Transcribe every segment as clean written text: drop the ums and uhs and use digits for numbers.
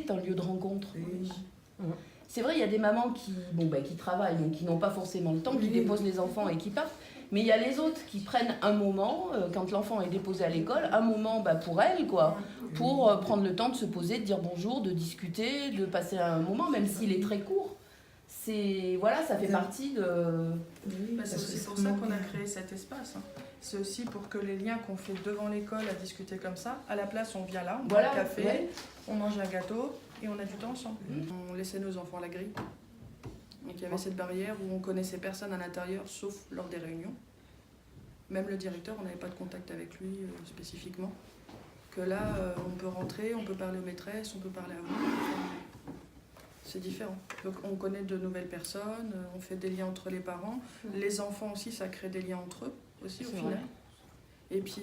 est un lieu de rencontre. Oui. C'est vrai, il y a des mamans qui travaillent, donc qui n'ont pas forcément le temps, qui déposent les enfants et qui partent. Mais il y a les autres qui prennent un moment, quand l'enfant est déposé à l'école, un moment pour elle, quoi, pour prendre le temps de se poser, de dire bonjour, de discuter, de passer un moment, même s'il est très court. Voilà, ça fait partie de... C'est aussi pour ça qu'on a créé cet espace. C'est aussi pour que les liens qu'on fait devant l'école à discuter comme ça, à la place on vient là, on boit un café, on mange un gâteau et on a du temps ensemble. On laissait nos enfants à la grille. Donc il y avait cette barrière où on connaissait personne à l'intérieur sauf lors des réunions. Même le directeur, on n'avait pas de contact avec lui spécifiquement. Que là, on peut rentrer, on peut parler aux maîtresses, on peut parler à vous. C'est différent. Donc on connaît de nouvelles personnes, on fait des liens entre les parents. Les enfants aussi, ça crée des liens entre eux aussi au final. Et puis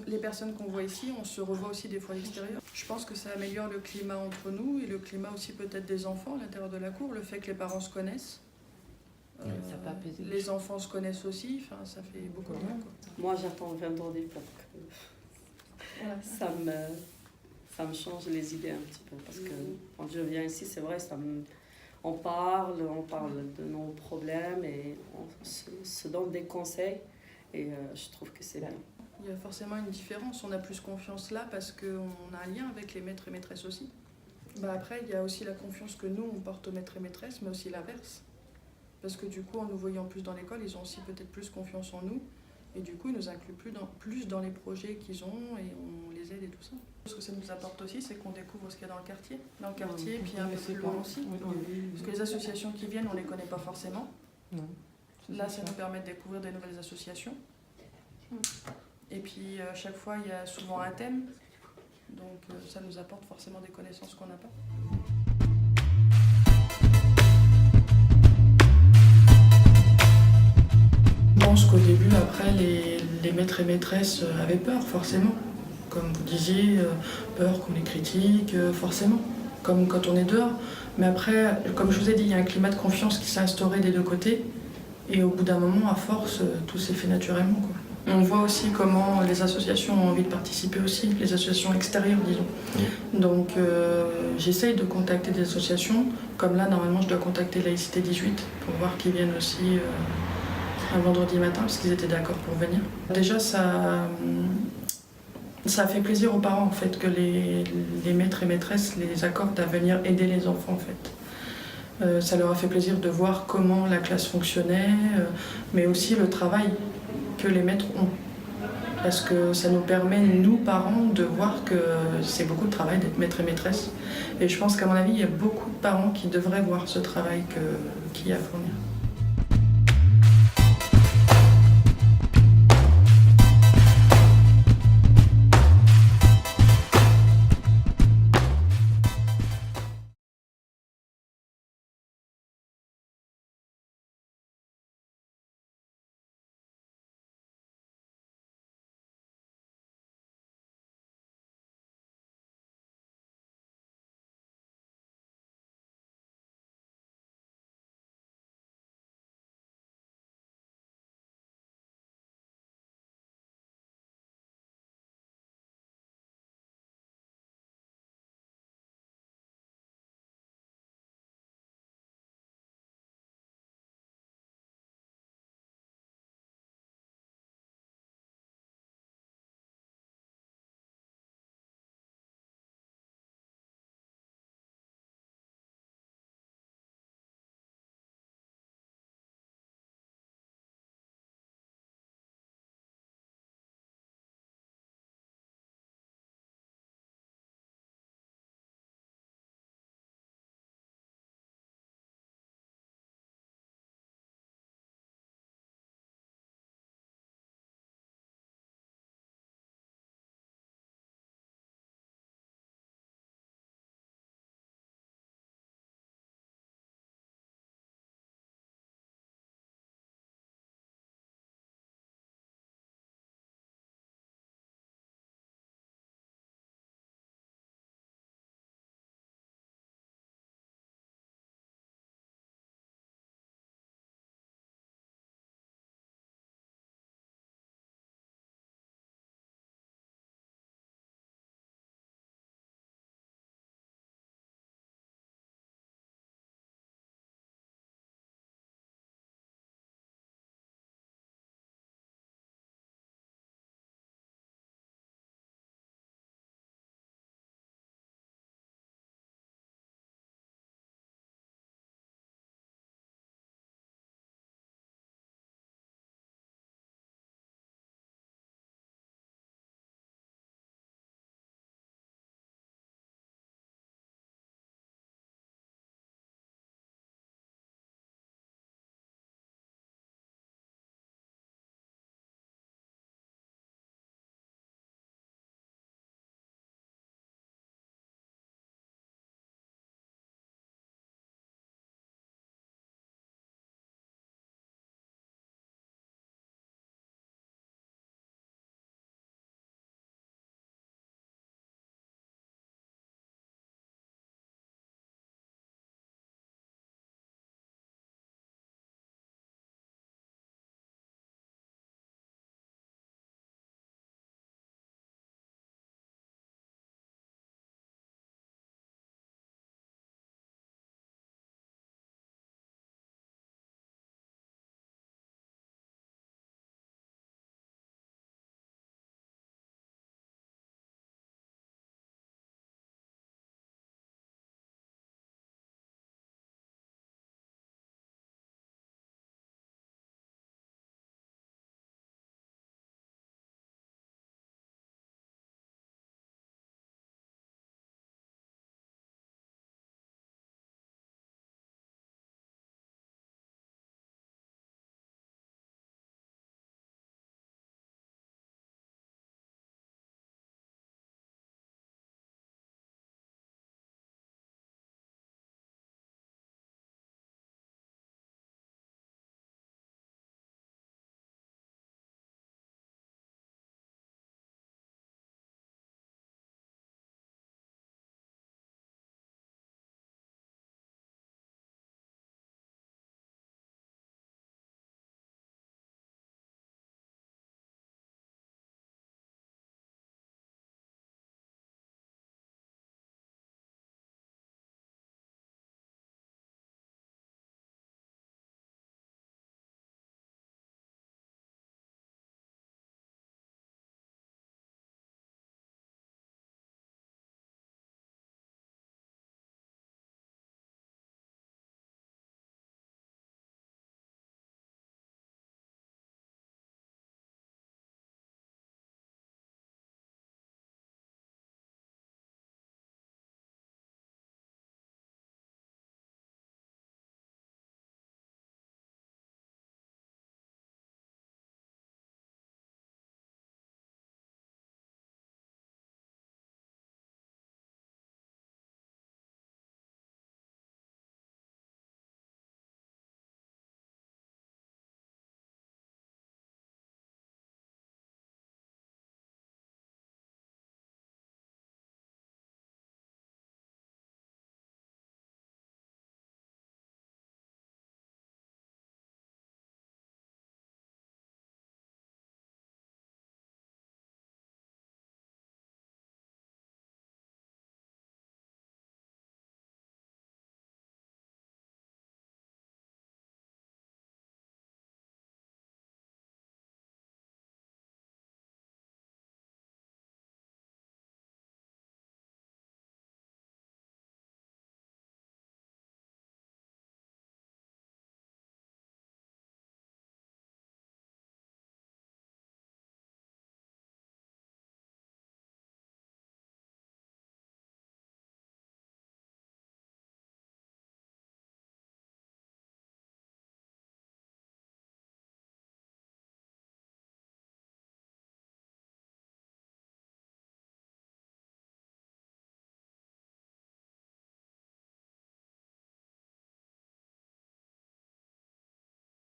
les personnes qu'on voit ici, on se revoit aussi des fois à l'extérieur. Je pense que ça améliore le climat entre nous et le climat aussi peut-être des enfants à l'intérieur de la cour, le fait que les parents se connaissent. Les enfants se connaissent aussi, ça fait beaucoup de bien. Moi j'attends vendredi pour que ça me change les idées un petit peu. Parce que quand je viens ici, c'est vrai, on parle de nos problèmes et on se donne des conseils. Et je trouve que c'est bien. Il y a forcément une différence, on a plus confiance là parce qu'on a un lien avec les maîtres et maîtresses aussi. Après, il y a aussi la confiance que nous, on porte aux maîtres et maîtresses, mais aussi l'inverse. Parce que du coup, en nous voyant plus dans l'école, ils ont aussi peut-être plus confiance en nous. Et du coup, ils nous incluent plus dans les projets qu'ils ont et on les aide et tout ça. Ce que ça nous apporte aussi, c'est qu'on découvre ce qu'il y a dans le quartier. Puis un peu plus loin aussi. Parce que les associations qui viennent, on ne les connaît pas forcément. Là, ça nous permet de découvrir des nouvelles associations. Et puis, chaque fois, il y a souvent un thème. Donc, ça nous apporte forcément des connaissances qu'on n'a pas. Je pense qu'au début, après, les maîtres et maîtresses avaient peur, forcément. Comme vous disiez, peur qu'on les critique, forcément. Comme quand on est dehors. Mais après, comme je vous ai dit, il y a un climat de confiance qui s'est instauré des deux côtés. Et au bout d'un moment, à force, tout s'est fait naturellement, quoi. On voit aussi comment les associations ont envie de participer aussi, les associations extérieures, disons. Donc j'essaye de contacter des associations. Comme là, normalement, je dois contacter Laïcité 18 pour voir qu'ils viennent aussi un vendredi matin, parce qu'ils étaient d'accord pour venir. Déjà, ça fait plaisir aux parents, en fait, que les maîtres et maîtresses les accordent à venir aider les enfants, en fait. Ça leur a fait plaisir de voir comment la classe fonctionnait, mais aussi le travail que les maîtres ont. Parce que ça nous permet, nous, parents, de voir que c'est beaucoup de travail d'être maître et maîtresse. Et je pense qu'à mon avis, il y a beaucoup de parents qui devraient voir ce travail qu'il y a à fournir.